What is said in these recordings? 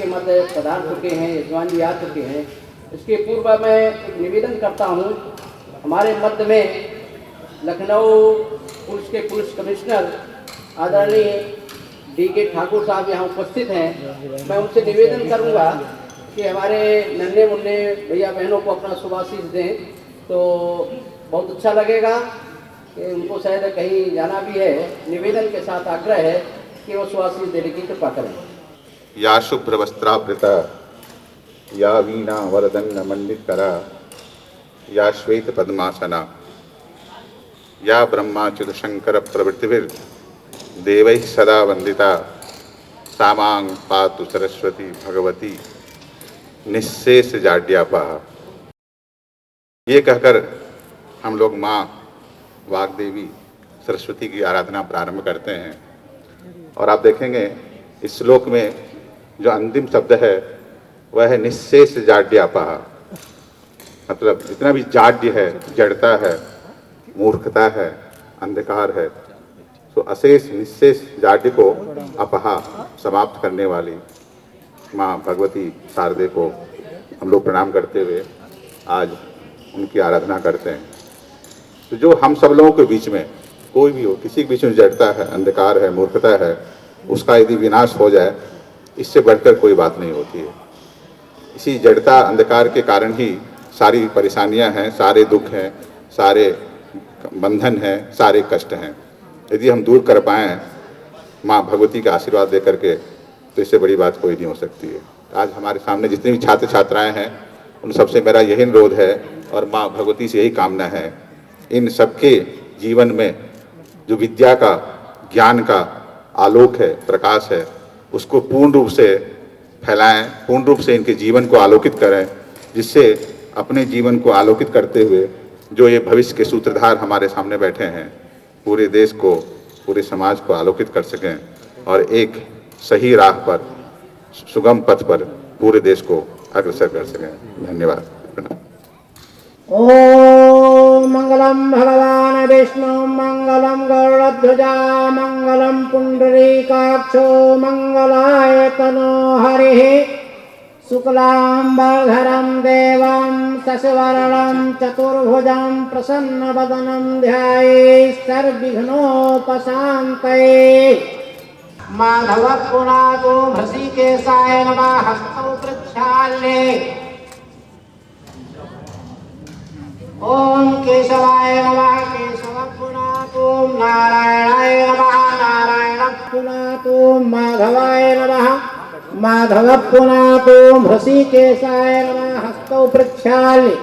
मत पधार चुके हैं, यजमान जी आ चुके हैं। इसके पूर्व मैं एक निवेदन करता हूँ। हमारे मध्य में लखनऊ पुलिस के पुलिस कमिश्नर आदरणीय D.K. ठाकुर साहब यहाँ उपस्थित हैं। मैं उनसे निवेदन करूँगा कि हमारे नन्हे मुन्ने भैया बहनों को अपना शुभाशीष दें, तो बहुत अच्छा लगेगा कि उनको शायद कहीं जाना भी है। निवेदन के साथ आग्रह है कि वो शुभाशीष देने की कृपा करें। या शुभ्र वस्त्रावृता या वीणा वरदंड मंडितकरा या श्वेत पद्मासना या ब्रह्माच्युत शंकर प्रवृत्तिभिर देवैः सदा वंदिता सामांग पातु सरस्वती भगवती निःशेष जाड्यापा। ये कहकर हम लोग माँ वाग्देवी सरस्वती की आराधना प्रारंभ करते हैं। और आप देखेंगे इस श्लोक में जो अंतिम शब्द है वह है निःशेष जाड्यापा। मतलब जितना भी जाड्य है, जड़ता है, मूर्खता है, अंधकार है, तो अशेष निःशेष जाड्य को अपहा समाप्त करने वाली माँ भगवती शारदे को हम लोग प्रणाम करते हुए आज उनकी आराधना करते हैं। तो जो हम सब लोगों के बीच में कोई भी हो, किसी के बीच में जड़ता है, अंधकार है, मूर्खता है, उसका यदि विनाश हो जाए, इससे बढ़कर कोई बात नहीं होती है। इसी जड़ता अंधकार के कारण ही सारी परेशानियां हैं, सारे दुख हैं, सारे बंधन हैं, सारे कष्ट हैं। यदि हम दूर कर पाएँ माँ भगवती का आशीर्वाद दे करके, तो इससे बड़ी बात कोई नहीं हो सकती है। आज हमारे सामने जितने भी छात्र छात्राएं हैं, उन सबसे मेरा यही अनुरोध है और माँ भगवती से यही कामना है, इन सबके जीवन में जो विद्या का, ज्ञान का आलोक है, प्रकाश है, उसको पूर्ण रूप से फैलाएं, पूर्ण रूप से इनके जीवन को आलोकित करें, जिससे अपने जीवन को आलोकित करते हुए जो ये भविष्य के सूत्रधार हमारे सामने बैठे हैं, पूरे देश को, पूरे समाज को आलोकित कर सकें और एक सही राह पर, सुगम पथ पर पूरे देश को अग्रसर कर सकें। धन्यवाद। ओम मंगलम भगवान विष्णु मंगलम गरुड़ध्वजा मंगलम पुंडरीकाक्षो मंगलाय तनो हरिः शुक्लांबरधरं देवं शशिवर्णं चतुर्भुजं प्रसन्नवदनं ध्यायेत् सर्वविघ्नोपशान्तये। माधव पुनातो हृषिकेशाय नमः। हस्तौ प्रक्षाल्ये। ओम केशवाय नमः। केशव पुनातो नारायणाय नमः। नारायण पुनातो माधवाय नमः। माधव पुनातो हृषिकेशाय नमः। हस्तौ प्रक्षाल्ये।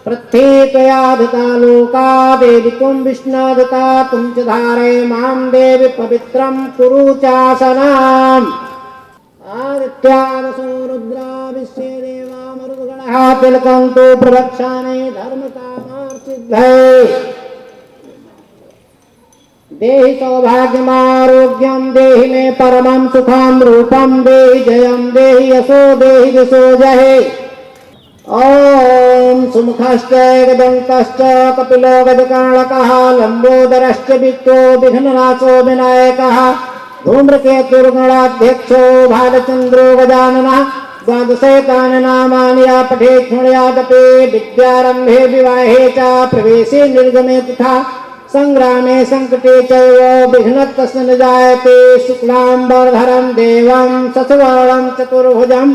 प्रत्येकयाधता लोका देवी तुम विष्णुदता तुम च धारय मां देवी पवित्रं कुरु चासनाम्। आदित्यावसो रुद्रा विश्वे देवा मरुद्गणः तिलकं तु प्रवक्षामि धर्मकामार्थिद्धये। देहि सौभाग्यमारोग्यं देहि मे परमं सुखं रूपं देहि जयं देहि यशो देहि दिशो जहे। ओम सुमुखश्च गदन्तश्च कपिलो गजकर्णकः लंबोदरश्च विक्रो विघ्ननाशो विनायकः धूम्रकेतुर्गणाध्यक्षो भालचन्द्रो गजाननः। द्वादशैतानि नामानि या पठेत् शृणुयादपि विद्यारम्भे विवाहे च प्रवेशे निर्गमे तथा संग्रामे संकटे चैव विघ्नस्तस्य न जायते। शुक्लांबरधरं देवं शशिवर्णं चतुर्भुजं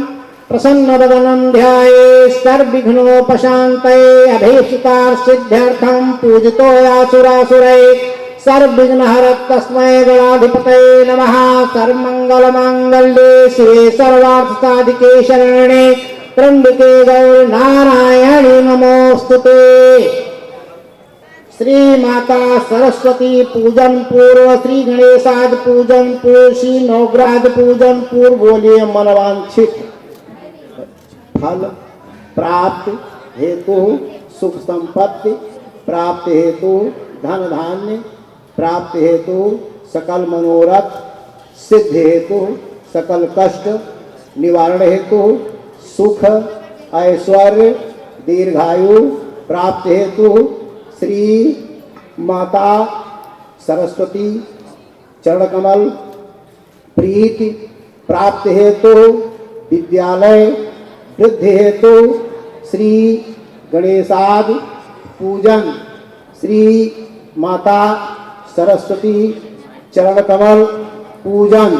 प्रसन्नवदनं ध्यायेत् सर्वविघ्नोपशान्तये। अभीष्टार्थसिद्ध्यर्थं पूजितो यासुरासुरैः सर्वविघ्नहरः तस्मै गणाधिपतये नमः। सर्वमङ्गलमाङ्गल्ये शिवे सर्वार्थसाधिके शरण्ये त्र्यम्बके गौरी नारायणी नमोस्तुते। श्री माता सरस्वती पूजन पूर्व, श्री गणेशाद पूजन पूर्व, श्री नवग्रह पूजन पूर्व बोलिए मनवांछित फल प्राप्ति हेतु, सुख संपत्ति प्राप्ति हेतु, धन धान्य प्राप्ति हेतु, सकल मनोरथ सिद्ध हेतु, सकल कष्ट निवारण हेतु, सुख ऐश्वर्य दीर्घायु प्राप्ति हेतु श्री माता सरस्वती चरण कमल प्रीति प्राप्ति हेतु विद्यालय वृद्धि हेतु श्री गणेशादि पूजन, श्री माता सरस्वती चरण कमल पूजन,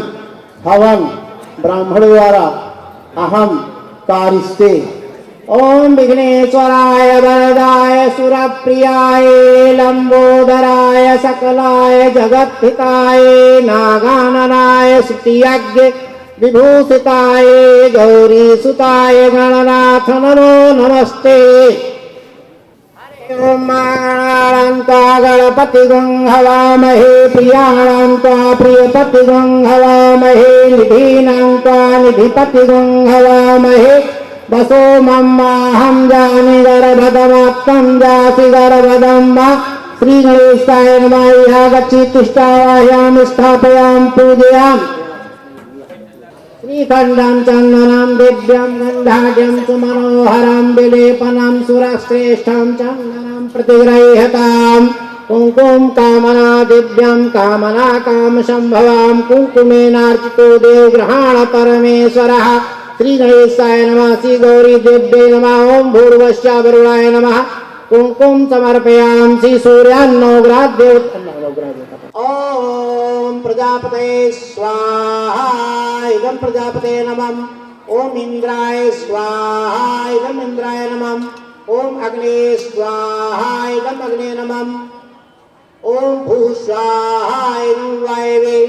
हवन ब्राह्मण द्वारा अहम कारिष्ये। ओम विघ्नेश्वराय वरदाय सुरप्रियाय लंबोदराय सकलाय जगद्धिताय नागाननाय स्तुतियज्ञ विभूषिताय गौरीसुताय गणनाथ नमो नमस्ते। ओम माणान्त्वा गणपतिगं हवामहे प्रियाणान्त्वा प्रियपतिगं हवामहे निधीनान्त्वा निधिपतिगं हवामहे वसो मम्माहं जानि गर्भदमाप्तं जासि गर्भदं वा। श्री गणेशाय नमः। यहाँ गच्छि तिष्ठायां स्थापयां पूजयां। श्रीखण्डं चन्दनं दिव्यं गन्धाढ्यं सुमनोहरं विलेपनं सुरश्रेष्ठं चन्दनं प्रतिगृह्यताम्। कुङ्कुम कामना दिव्यं कामना कामसंभवां कुङ्कुमेनार्चितो देवगृहाण परमेश्वरः। श्री गणेशाय नमः। श्री गौरी देव्यै नमः। ओम भूर्भुवस्सुः वरुणाय नमः। कुङ्कुम समर्पयामि। श्री सूर्यान्नोग्राद्यो ओम प्रजापतये स्वाहा। इदं प्रजापतये नमः। ओम इंद्राय स्वाहा। इदं इंद्राय नमः। ओम अग्ने स्वाहा। इदं अग्ने नमः। ओम भू स्वाहा। इदं वायवे।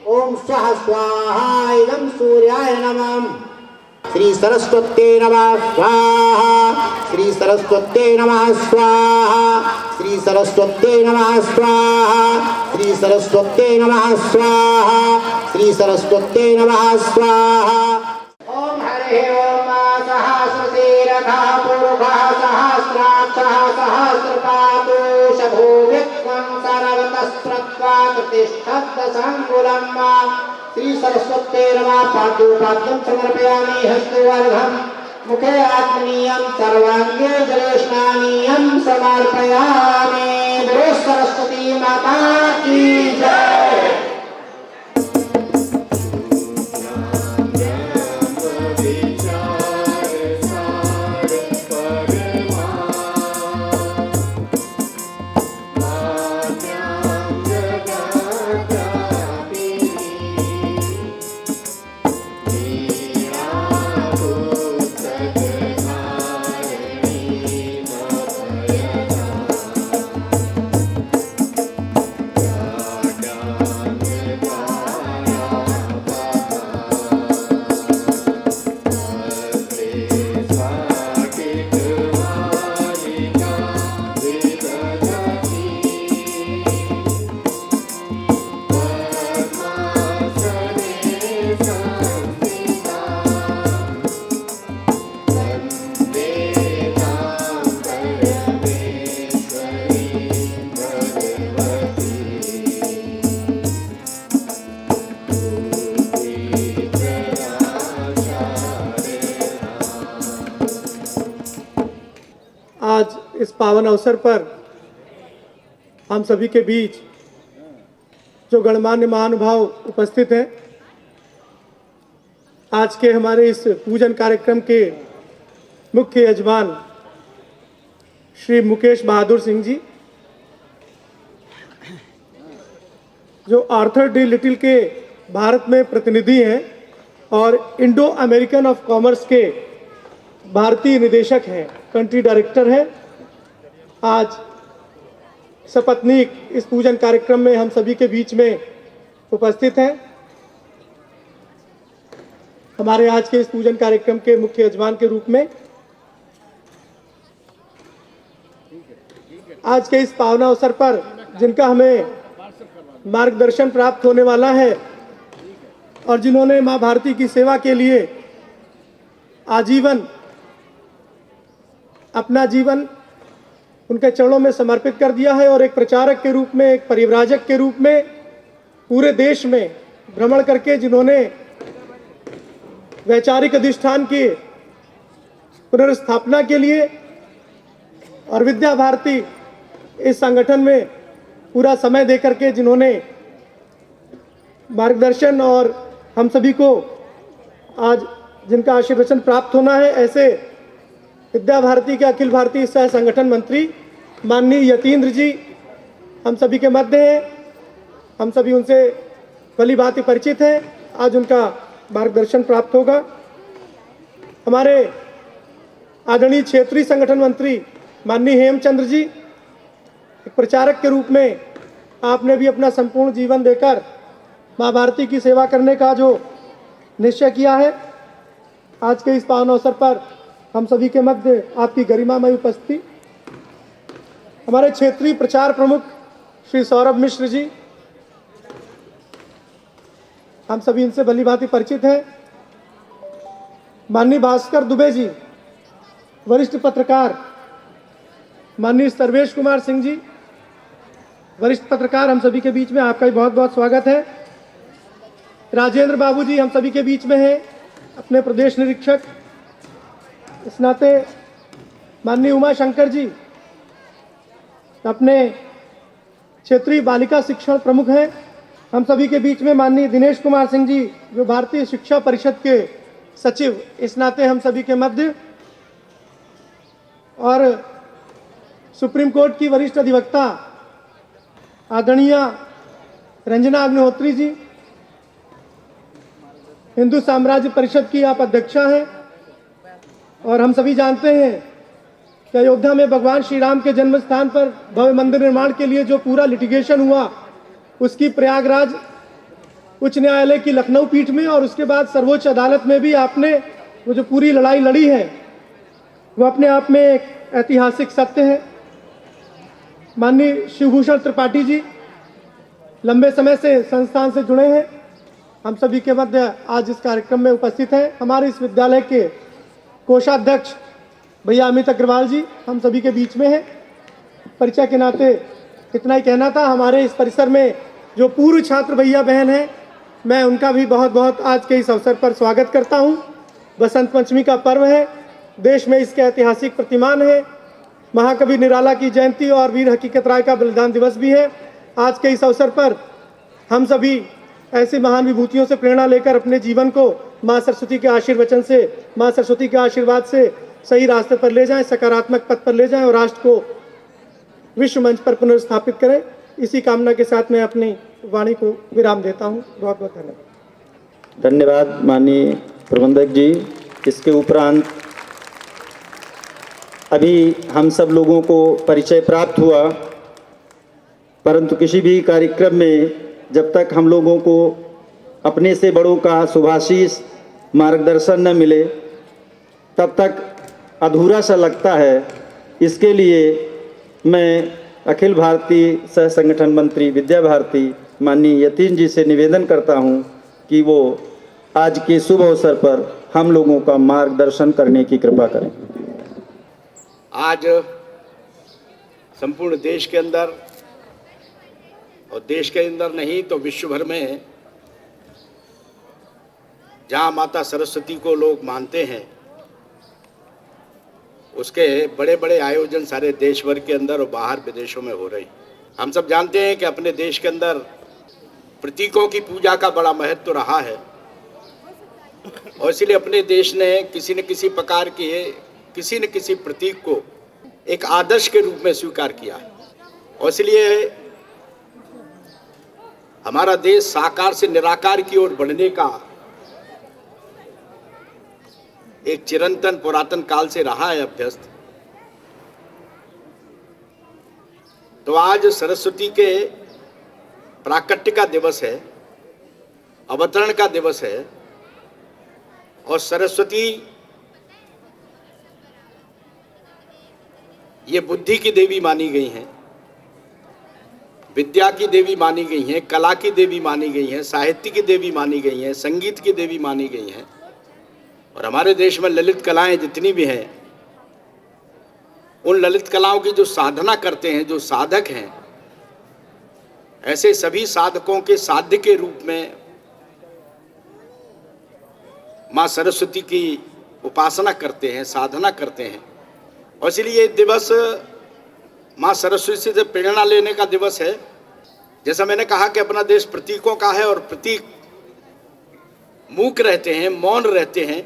ओम स्वः स्वाहा। इदं सूर्याय नमः। श्री सरस्वत्यै नमः स्वाहा। श्री सरस्वत्यै नमः स्वाहा। श्री सरस्वत्यै नमः स्वाहा। श्री सरस्वत्यै नमः स्वाहा। श्री सरस्वत्यै नमः स्वाहा। ओम हरिः ओम सहस्रशीर्षः पुरुषः सहस्राक्षः सहस्रपादो शभोवित्वं सर्वतस्त्रत्वा प्रतिष्ठद्दशाङ्गुलं वा। श्री सरस्वत्यै नमः। पाद्योपाद्यं समर्पयामि। हस्तवर्धं मुखे आत्मनीयं सर्वांगे जले स्नानीयं समर्पयामि। बोलो सरस्वती माता की जय। आज इस पावन अवसर पर हम सभी के बीच जो गणमान्य महानुभाव उपस्थित हैं, आज के हमारे इस पूजन कार्यक्रम के मुख्य यजमान श्री मुकेश बहादुर सिंह जी, जो आर्थर डी लिटिल के भारत में प्रतिनिधि हैं और इंडो अमेरिकन ऑफ कॉमर्स के भारतीय निदेशक हैं, कंट्री डायरेक्टर हैं। आज सपत्नीक इस पूजन कार्यक्रम में हम सभी के बीच में उपस्थित हैं। हमारे आज के इस पूजन कार्यक्रम के मुख्य यजमान के रूप में आज के इस पावन अवसर पर जिनका हमें मार्गदर्शन प्राप्त होने वाला है और जिन्होंने माँ भारती की सेवा के लिए आजीवन अपना जीवन उनके चरणों में समर्पित कर दिया है और एक प्रचारक के रूप में, एक परिव्राजक के रूप में पूरे देश में भ्रमण करके जिन्होंने वैचारिक अधिष्ठान की पुनर्स्थापना के लिए और विद्या भारती इस संगठन में पूरा समय देकर के जिन्होंने मार्गदर्शन और हम सभी को आज जिनका आशीर्वचन प्राप्त होना है, ऐसे विद्या भारती के अखिल भारतीय सह संगठन मंत्री माननीय यतीन्द्र जी हम सभी के मध्य हैं। हम सभी उनसे भली भांति परिचित हैं। आज उनका मार्गदर्शन प्राप्त होगा। हमारे आदरणीय क्षेत्रीय संगठन मंत्री माननीय हेमचंद्र जी, एक प्रचारक के रूप में आपने भी अपना संपूर्ण जीवन देकर माँ भारती की सेवा करने का जो निश्चय किया है, आज के इस पावन अवसर पर हम सभी के मध्य आपकी गरिमामय उपस्थिति। हमारे क्षेत्रीय प्रचार प्रमुख श्री सौरभ मिश्र जी, हम सभी इनसे भली भांति परिचित हैं। माननीय भास्कर दुबे जी, वरिष्ठ पत्रकार, माननीय सर्वेश कुमार सिंह जी, वरिष्ठ पत्रकार, हम सभी के बीच में आपका भी बहुत बहुत स्वागत है। राजेंद्र बाबू जी हम सभी के बीच में हैं, अपने प्रदेश निरीक्षक। इस नाते माननीय उमा शंकर जी अपने क्षेत्रीय बालिका शिक्षण प्रमुख हैं। हम सभी के बीच में माननीय दिनेश कुमार सिंह जी, जो भारतीय शिक्षा परिषद के सचिव, इस नाते हम सभी के मध्य। और सुप्रीम कोर्ट की वरिष्ठ अधिवक्ता आदरणीय रंजना अग्निहोत्री जी, हिंदू साम्राज्य परिषद की आप अध्यक्षा हैं। और हम सभी जानते हैं कि अयोध्या में भगवान श्री राम के जन्म स्थान पर भव्य मंदिर निर्माण के लिए जो पूरा लिटिगेशन हुआ, उसकी प्रयागराज उच्च न्यायालय की लखनऊ पीठ में और उसके बाद सर्वोच्च अदालत में भी आपने वो जो पूरी लड़ाई लड़ी है, वो अपने आप में एक ऐतिहासिक सत्य है। माननीय शिवभूषण त्रिपाठी जी लंबे समय से संस्थान से जुड़े हैं, हम सभी के मध्य आज इस कार्यक्रम में उपस्थित हैं। हमारे इस विद्यालय के कोषाध्यक्ष भैया अमित अग्रवाल जी हम सभी के बीच में हैं। परिचय के नाते इतना ही कहना था। हमारे इस परिसर में जो पूर्व छात्र भैया बहन हैं, मैं उनका भी बहुत बहुत आज के इस अवसर पर स्वागत करता हूं। बसंत पंचमी का पर्व है, देश में इसके ऐतिहासिक प्रतिमान है। महाकवि निराला की जयंती और वीर हकीकत राय का बलिदान दिवस भी है। आज के इस अवसर पर हम सभी ऐसी महान विभूतियों से प्रेरणा लेकर अपने जीवन को माँ सरस्वती के आशीर्वचन से, माँ सरस्वती के आशीर्वाद से सही रास्ते पर ले जाएं, सकारात्मक पथ पर ले जाएं और राष्ट्र को विश्व मंच पर पुनर्स्थापित करें। इसी कामना के साथ मैं अपनी वाणी को विराम देता हूँ। बहुत बहुत धन्यवाद। धन्यवाद माननीय प्रबंधक जी। इसके उपरांत अभी हम सब लोगों को परिचय प्राप्त हुआ, परंतु किसी भी कार्यक्रम में जब तक हम लोगों को अपने से बड़ों का शुभाशीष मार्गदर्शन न मिले, तब तक अधूरा सा लगता है। इसके लिए मैं अखिल भारतीय सह संगठन मंत्री विद्या भारती माननीय यतीन जी से निवेदन करता हूं कि वो आज के शुभ अवसर पर हम लोगों का मार्गदर्शन करने की कृपा करें। आज संपूर्ण देश के अंदर, और देश के अंदर नहीं तो विश्व भर में, जहाँ माता सरस्वती को लोग मानते हैं, उसके बड़े बड़े आयोजन सारे देश भर के अंदर और बाहर विदेशों में हो रही। हम सब जानते हैं कि अपने देश के अंदर प्रतीकों की पूजा का बड़ा महत्व रहा है और इसलिए अपने देश ने किसी न किसी प्रकार के किसी न किसी प्रतीक को एक आदर्श के रूप में स्वीकार किया है। और इसलिए हमारा देश साकार से निराकार की ओर बढ़ने का एक चिरंतन पुरातन काल से रहा है अभ्यस्त। तो आज सरस्वती के प्राकट्य का दिवस है, अवतरण का दिवस है और सरस्वती ये बुद्धि की देवी मानी गई हैं, विद्या की देवी मानी गई हैं, कला की देवी मानी गई हैं, साहित्य की देवी मानी गई हैं, संगीत की देवी मानी गई हैं। और हमारे देश में ललित कलाएं जितनी भी हैं, उन ललित कलाओं की जो साधना करते हैं, जो साधक हैं, ऐसे सभी साधकों के साध्य के रूप में माँ सरस्वती की उपासना करते हैं, साधना करते हैं। और इसलिए ये दिवस माँ सरस्वती से प्रेरणा लेने का दिवस है। जैसा मैंने कहा कि अपना देश प्रतीकों का है और प्रतीक मूक रहते हैं, मौन रहते हैं,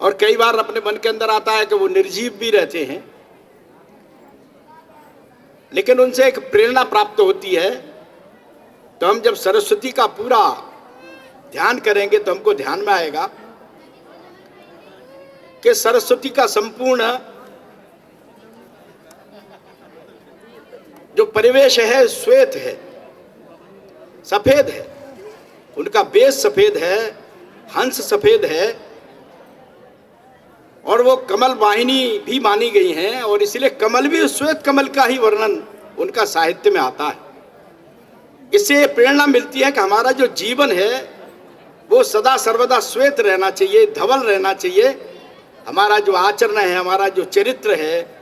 और कई बार अपने मन के अंदर आता है कि वो निर्जीव भी रहते हैं, लेकिन उनसे एक प्रेरणा प्राप्त होती है। तो हम जब सरस्वती का पूरा ध्यान करेंगे तो हमको ध्यान में आएगा कि सरस्वती का संपूर्ण जो परिवेश है श्वेत है, सफेद है, उनका बेस सफेद है, हंस सफेद है, और वो कमल वाहिनी भी मानी गई हैं, और इसलिए कमल भी श्वेत कमल का ही वर्णन उनका साहित्य में आता है। इससे प्रेरणा मिलती है कि हमारा जो जीवन है वो सदा सर्वदा श्वेत रहना चाहिए, धवल रहना चाहिए। हमारा जो आचरण है, हमारा जो चरित्र है,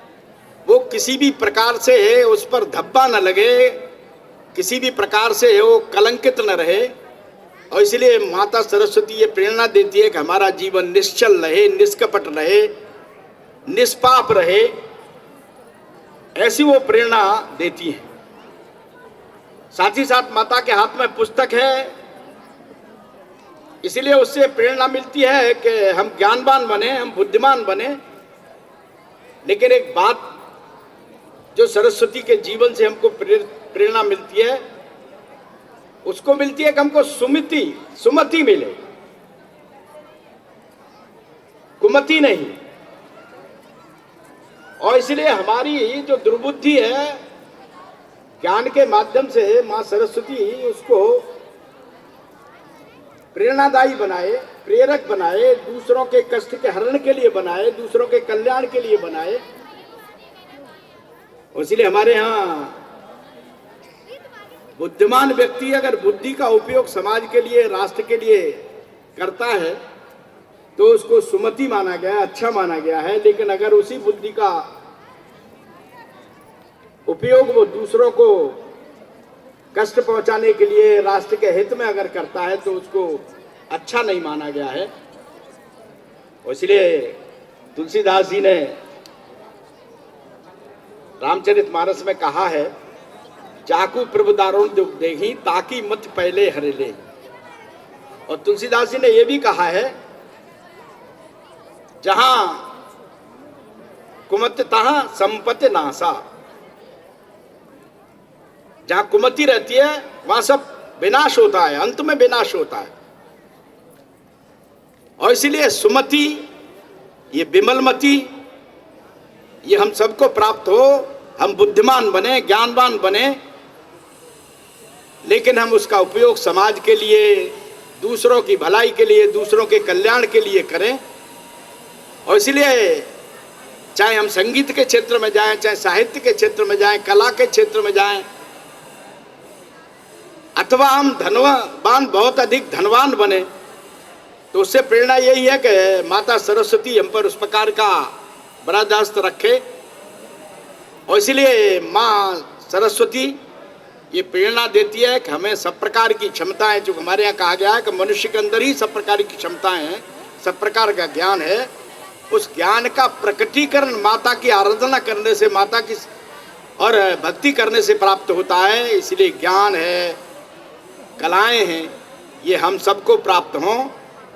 वो किसी भी प्रकार से उस पर धब्बा न लगे, किसी भी प्रकार से वो कलंकित न रहे। और इसलिए माता सरस्वती ये प्रेरणा देती है कि हमारा जीवन निश्चल रहे, निष्कपट रहे, निष्पाप रहे, ऐसी वो प्रेरणा देती है। साथ ही साथ माता के हाथ में पुस्तक है, इसलिए उससे प्रेरणा मिलती है कि हम ज्ञानवान बने, हम बुद्धिमान बने। लेकिन एक बात जो सरस्वती के जीवन से हमको प्रेरणा मिलती है, उसको मिलती है कि हमको सुमति मिले, कुमति नहीं। और इसलिए हमारी जो दुर्बुद्धि है, ज्ञान के माध्यम से मां सरस्वती उसको प्रेरणादायी बनाए, प्रेरक बनाए, दूसरों के कष्ट के हरण के लिए बनाए, दूसरों के कल्याण के लिए बनाए। इसलिए हमारे यहाँ बुद्धिमान व्यक्ति अगर बुद्धि का उपयोग समाज के लिए, राष्ट्र के लिए करता है तो उसको सुमति माना गया है, अच्छा माना गया है। लेकिन अगर उसी बुद्धि का उपयोग वो दूसरों को कष्ट पहुंचाने के लिए, राष्ट्र के हित में अगर करता है तो उसको अच्छा नहीं माना गया है। इसलिए तुलसीदास जी ने रामचरितमानस में कहा है, चाकू प्रभु दारुण दुख देही ताकि मत पहले हरे ले। और तुलसीदास जी ने यह भी कहा है, जहां कुमति तहां संपत्ति नासा। जहां कुमति रहती है वहां सब विनाश होता है, अंत में विनाश होता है। और इसलिए सुमति, ये विमलमति, ये हम सबको प्राप्त हो, हम बुद्धिमान बने, ज्ञानवान बने, लेकिन हम उसका उपयोग समाज के लिए, दूसरों की भलाई के लिए, दूसरों के कल्याण के लिए करें। और इसलिए चाहे हम संगीत के क्षेत्र में जाएं, चाहे साहित्य के क्षेत्र में जाएं, कला के क्षेत्र में जाएं, अथवा हम धनवान, बहुत अधिक धनवान बने, तो उससे प्रेरणा यही है कि माता सरस्वती हम पर उस प्रकार का बरदाश्त रखे। और इसलिए माँ सरस्वती ये प्रेरणा देती है कि हमें सब प्रकार की क्षमताएं, जो हमारे यहाँ कहा गया है कि मनुष्य के अंदर ही सब प्रकार की क्षमताएं हैं, सब प्रकार का ज्ञान है, उस ज्ञान का प्रकटीकरण माता की आराधना करने से, माता की और भक्ति करने से प्राप्त होता है। इसलिए ज्ञान है, कलाएं हैं, ये हम सबको प्राप्त हों,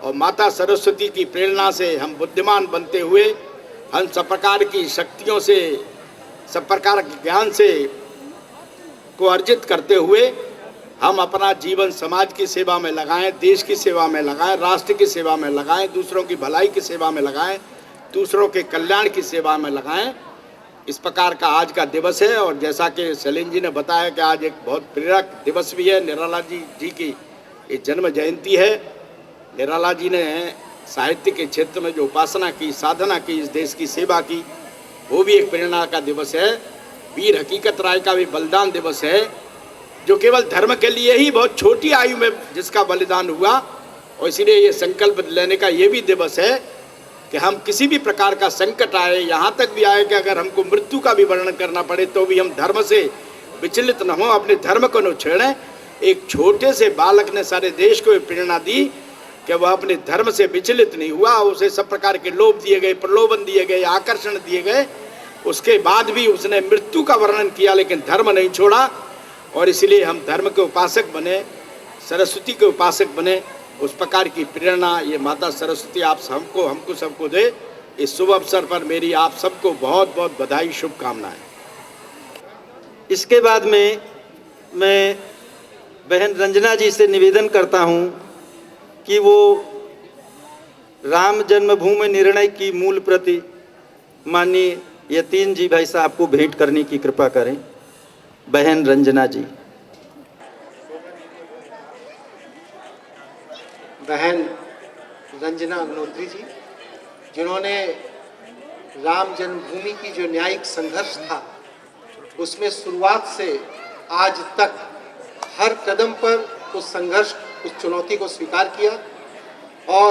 और माता सरस्वती की प्रेरणा से हम बुद्धिमान बनते हुए, हम सब प्रकार की शक्तियों से, सब प्रकार के ज्ञान से को अर्जित करते हुए हम अपना जीवन समाज की सेवा में लगाएं, देश की सेवा में लगाएं, राष्ट्र की सेवा में लगाएं, दूसरों की भलाई की सेवा में लगाएं, दूसरों के कल्याण की सेवा में लगाएं। इस प्रकार का आज का दिवस है। और जैसा कि सलीम जी ने बताया कि आज एक बहुत प्रेरक दिवस भी है, निराला जी की ये जन्म जयंती है। निराला जी ने साहित्य के क्षेत्र में जो उपासना की, साधना की, इस देश की सेवा की, वो भी एक प्रेरणा का दिवस है। वीर हकीकत राय का भी बलिदान दिवस है, जो केवल धर्म के लिए ही बहुत छोटी आयु में जिसका बलिदान हुआ। और इसीलिए ये संकल्प लेने का ये भी दिवस है कि हम किसी भी प्रकार का संकट आए, यहाँ तक भी आए कि अगर हमको मृत्यु का भी वर्णन करना पड़े तो भी हम धर्म से विचलित न हों, अपने धर्म को न छेड़ें। एक छोटे से बालक ने सारे देश को प्रेरणा दी कि वह अपने धर्म से विचलित नहीं हुआ। उसे सब प्रकार के लोभ दिए गए, प्रलोभन दिए गए, आकर्षण दिए गए, उसके बाद भी उसने मृत्यु का वर्णन किया, लेकिन धर्म नहीं छोड़ा। और इसलिए हम धर्म के उपासक बने, सरस्वती के उपासक बने, उस प्रकार की प्रेरणा ये माता सरस्वती आप सबको हमको सबको दे। इस शुभ अवसर पर मेरी आप सबको बहुत बहुत बधाई, शुभकामनाएं। इसके बाद में मैं बहन रंजना जी से निवेदन करता हूं कि वो राम जन्मभूमि निर्णय की मूल प्रति माननीय यतीन जी भाई साहब को भेंट करने की कृपा करें। बहन रंजना जी। बहन रंजना अग्नोत्री जी, जिन्होंने राम जन्मभूमि की जो न्यायिक संघर्ष था उसमें शुरुआत से आज तक हर कदम पर उस संघर्ष, उस चुनौती को स्वीकार किया और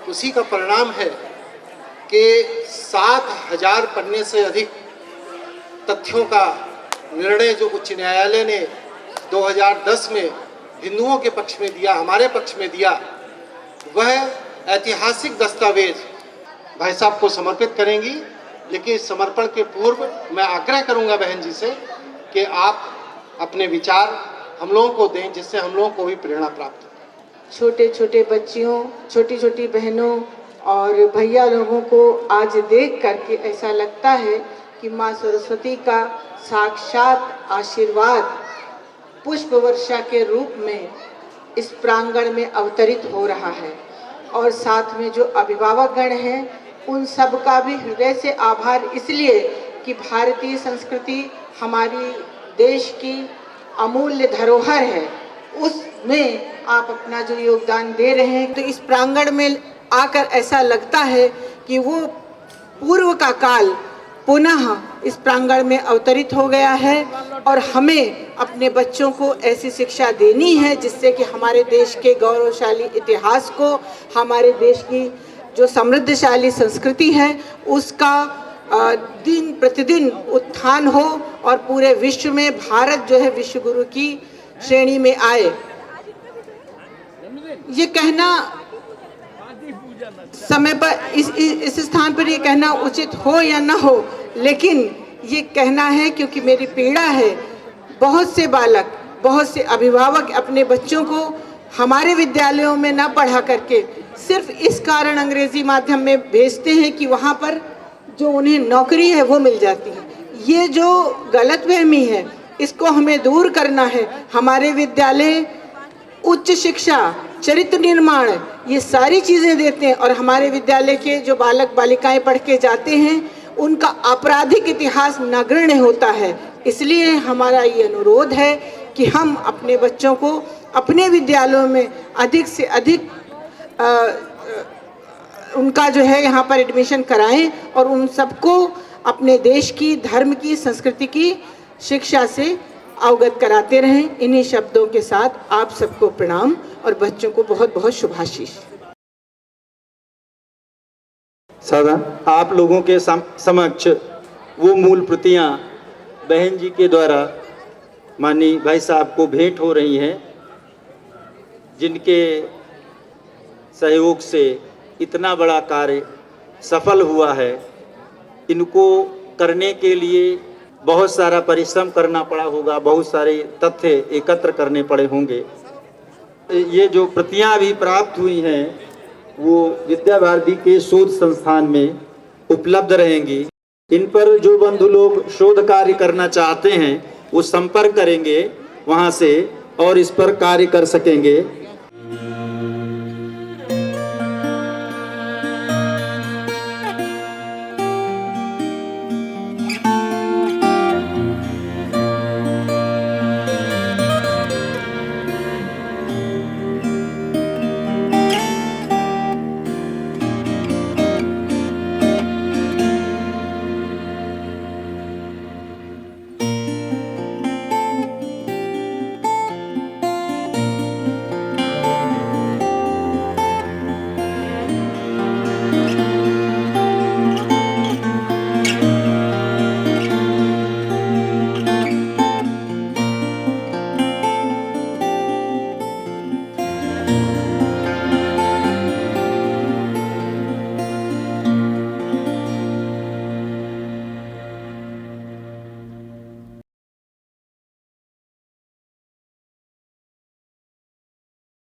उसी का परिणाम है कि 7000 पन्ने से अधिक तथ्यों का निर्णय जो उच्च न्यायालय ने 2010 में हिंदुओं के पक्ष में दिया, हमारे पक्ष में दिया, वह ऐतिहासिक दस्तावेज भाई साहब को समर्पित करेंगी। लेकिन इस समर्पण के पूर्व मैं आग्रह करूंगा बहन जी से कि आप अपने विचार हम लोगों को दें, जिससे हम लोगों को भी प्रेरणा प्राप्त हो। छोटे छोटे बच्चियों, छोटी छोटी बहनों और भैया लोगों को आज देख करके ऐसा लगता है कि माँ सरस्वती का साक्षात आशीर्वाद पुष्प वर्षा के रूप में इस प्रांगण में अवतरित हो रहा है। और साथ में जो अभिभावकगण हैं उन सब का भी हृदय से आभार, इसलिए कि भारतीय संस्कृति हमारी देश की अमूल्य धरोहर है, उसमें आप अपना जो योगदान दे रहे हैं। तो इस प्रांगण में आकर ऐसा लगता है कि वो पूर्व का काल पुनः इस प्रांगण में अवतरित हो गया है और हमें अपने बच्चों को ऐसी शिक्षा देनी है जिससे कि हमारे देश के गौरवशाली इतिहास को, हमारे देश की जो समृद्धशाली संस्कृति है उसका दिन प्रतिदिन उत्थान हो और पूरे विश्व में भारत जो है विश्व गुरु की श्रेणी में आए। ये कहना समय पर इस स्थान पर ये कहना उचित हो या ना हो, लेकिन ये कहना है क्योंकि मेरी पीड़ा है। बहुत से बालक, बहुत से अभिभावक अपने बच्चों को हमारे विद्यालयों में ना पढ़ा करके सिर्फ इस कारण अंग्रेजी माध्यम में भेजते हैं कि वहाँ पर जो उन्हें नौकरी है वो मिल जाती है। ये जो गलतफहमी है इसको हमें दूर करना है। हमारे विद्यालय उच्च शिक्षा, चरित्र निर्माण, ये सारी चीज़ें देते हैं और हमारे विद्यालय के जो बालक बालिकाएं पढ़ के जाते हैं उनका आपराधिक इतिहास नगण्य होता है। इसलिए हमारा ये अनुरोध है कि हम अपने बच्चों को अपने विद्यालयों में अधिक से अधिक उनका जो है यहाँ पर एडमिशन कराएं और उन सबको अपने देश की, धर्म की, संस्कृति की शिक्षा से अवगत कराते रहें। इन्हीं शब्दों के साथ आप सबको प्रणाम और बच्चों को बहुत बहुत शुभाशीष। सदा आप लोगों के समक्ष वो मूल प्रतियां बहन जी के द्वारा माननीय भाई साहब को भेंट हो रही हैं, जिनके सहयोग से इतना बड़ा कार्य सफल हुआ है। इनको करने के लिए बहुत सारा परिश्रम करना पड़ा होगा, बहुत सारे तथ्य एकत्र करने पड़े होंगे। ये जो प्रतियां अभी प्राप्त हुई हैं वो विद्या भारती के शोध संस्थान में उपलब्ध रहेंगी। इन पर जो बंधु लोग शोध कार्य करना चाहते हैं वो संपर्क करेंगे वहाँ से और इस पर कार्य कर सकेंगे।